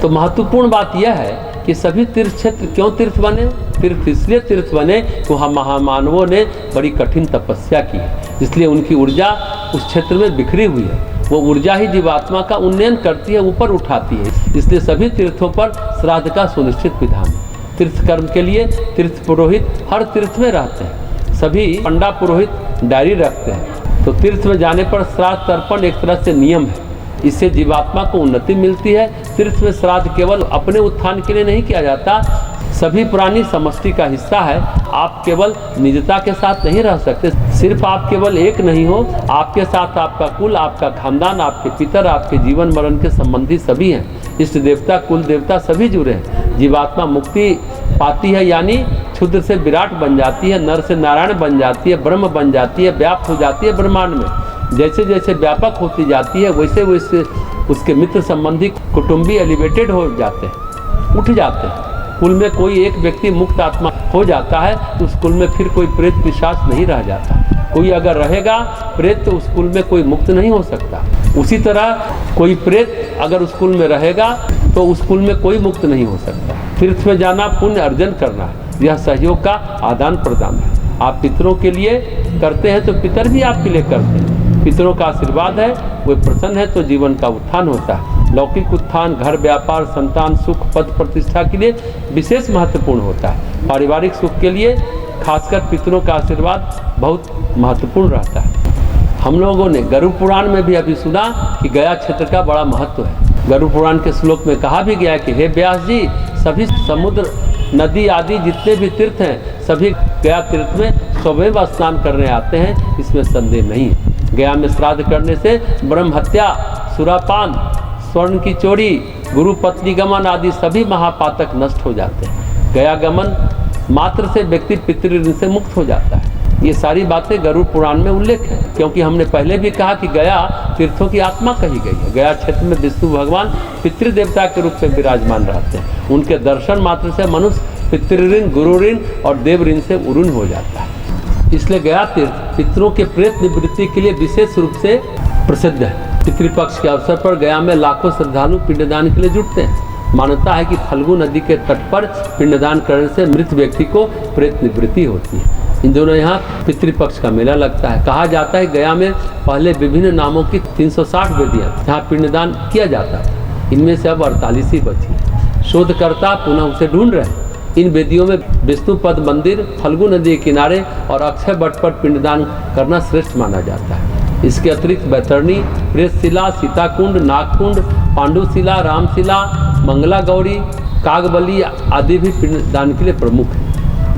तो महत्वपूर्ण बात यह है कि सभी तीर्थ क्षेत्र क्यों तीर्थ बने? तीर्थ इसलिए तीर्थ बने कि वहाँ महामानवों ने बड़ी कठिन तपस्या की है, इसलिए उनकी ऊर्जा उस क्षेत्र में बिखरी हुई है। वो ऊर्जा ही जीवात्मा का उन्नयन करती है, ऊपर उठाती है। इसलिए सभी तीर्थों पर श्राद्ध का सुनिश्चित विधान है। तीर्थ कर्म के लिए तीर्थ पुरोहित हर तीर्थ में रहते हैं, सभी पंडा पुरोहित डायरी रखते हैं। तो तीर्थ में जाने पर श्राद्ध तर्पण एक तरह से नियम है, इससे जीवात्मा को उन्नति मिलती है। तीर्थ में श्राद्ध केवल अपने उत्थान के लिए नहीं किया जाता, सभी पुरानी समष्टि का हिस्सा है। आप केवल निजता के साथ नहीं रह सकते, सिर्फ आप केवल एक नहीं हो, आपके साथ आपका कुल, आपका खानदान, आपके पितर, आपके जीवन मरण के संबंधी सभी हैं। इष्ट देवता, कुल देवता सभी जुड़े हैं। जीवात्मा मुक्ति पाती है, यानी क्षुद्र से विराट बन जाती है, नर से नारायण बन जाती है, ब्रह्म बन जाती है, व्याप्त हो जाती है ब्रह्मांड में। जैसे जैसे व्यापक होती जाती है वैसे वैसे उसके मित्र संबंधी कुटुंबी एलिवेटेड हो जाते हैं, उठ जाते हैं। कुल में कोई एक व्यक्ति मुक्त आत्मा हो जाता है तो उस कुल में फिर कोई प्रेत पिशाच नहीं रह जाता। कोई अगर रहेगा प्रेत तो उस कुल में कोई मुक्त नहीं हो सकता। उसी तरह कोई प्रेत अगर उस कुल में रहेगा तो उस कुल में कोई मुक्त नहीं हो सकता। तीर्थ में जाना पुण्य अर्जन करना है, यह सहयोग का आदान प्रदान है। आप पितरों के लिए करते हैं तो पितर भी आपके लिए करते हैं। पितरों का आशीर्वाद है, वे प्रसन्न है तो जीवन का उत्थान होता है। लौकिक उत्थान घर व्यापार संतान सुख पद प्रतिष्ठा के लिए विशेष महत्वपूर्ण होता है। पारिवारिक सुख के लिए खासकर पितरों का आशीर्वाद बहुत महत्वपूर्ण रहता है। हम लोगों ने गरुड़ पुराण में भी अभी सुना कि गया क्षेत्र का बड़ा महत्व है। गरुड़ पुराण के श्लोक में कहा भी गया है कि हे व्यास जी, सभी समुद्र नदी आदि जितने भी तीर्थ हैं सभी गया तीर्थ में स्वयं स्नान करने आते हैं, इसमें संदेह नहीं है। गया में श्राद्ध करने से ब्रह्म हत्या, सुरापान, स्वर्ण की चोरी, गुरु पत्नी गमन आदि सभी महापातक नष्ट हो जाते हैं। गया गमन मात्र से व्यक्ति पितृ से मुक्त हो जाता है। ये सारी बातें गरुड़ पुराण में उल्लेख है, क्योंकि हमने पहले भी कहा कि गया तीर्थों की आत्मा कही गई है। गया क्षेत्र में विष्णु भगवान पितृदेवता के रूप में विराजमान रहते हैं। उनके दर्शन मात्र से मनुष्य पितृ गुरु ऋण और देव ऋण से उऋण हो जाता है। इसलिए गया तीर्थ पितरों के प्रेत निवृत्ति के लिए विशेष रूप से प्रसिद्ध है। पितृपक्ष के अवसर पर गया में लाखों श्रद्धालु पिंडदान के लिए जुटते हैं। मान्यता है कि फल्गु नदी के तट पर पिंडदान करने से मृत व्यक्ति को प्रेत निवृत्ति होती है। इन दोनों यहाँ पितृपक्ष का मेला लगता है। कहा जाता है गया में पहले विभिन्न नामों की 360 वेदियाँ जहाँ पिंडदान किया जाता था, इनमें से अब 48 ही बची है। शोधकर्ता पुनः उसे ढूंढ रहे हैं। इन वेदियों में विष्णुपद मंदिर, फल्गु नदी के किनारे और अक्षय वट पर पिंडदान करना श्रेष्ठ माना जाता है। इसके अतिरिक्त बैतरणी, प्रेतशिला, सीताकुंड, नागकुंड, पांडुशिला, रामशिला, मंगला गौरी, कागबली आदि भी पिंडदान के लिए प्रमुख है।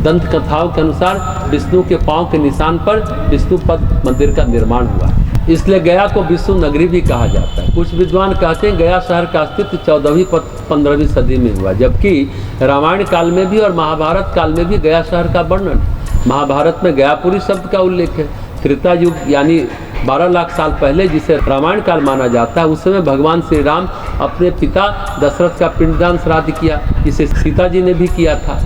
दंत कथाओं के अनुसार विष्णु के पांव के निशान पर विष्णुपद मंदिर का निर्माण हुआ है। इसलिए गया को विष्णु नगरी भी कहा जाता है। कुछ विद्वान कहते हैं गया शहर का अस्तित्व 14वीं 15वीं सदी में हुआ, जबकि रामायण काल में भी और महाभारत काल में भी गया शहर का वर्णन है। महाभारत में गयापुरी शब्द का उल्लेख है। त्रेता युग यानी 12 लाख साल पहले, जिसे रामायण काल माना जाता है, उस समय भगवान श्री राम अपने पिता दशरथ का पिंडदान श्राद्ध किया। इसे सीता जी ने भी किया था।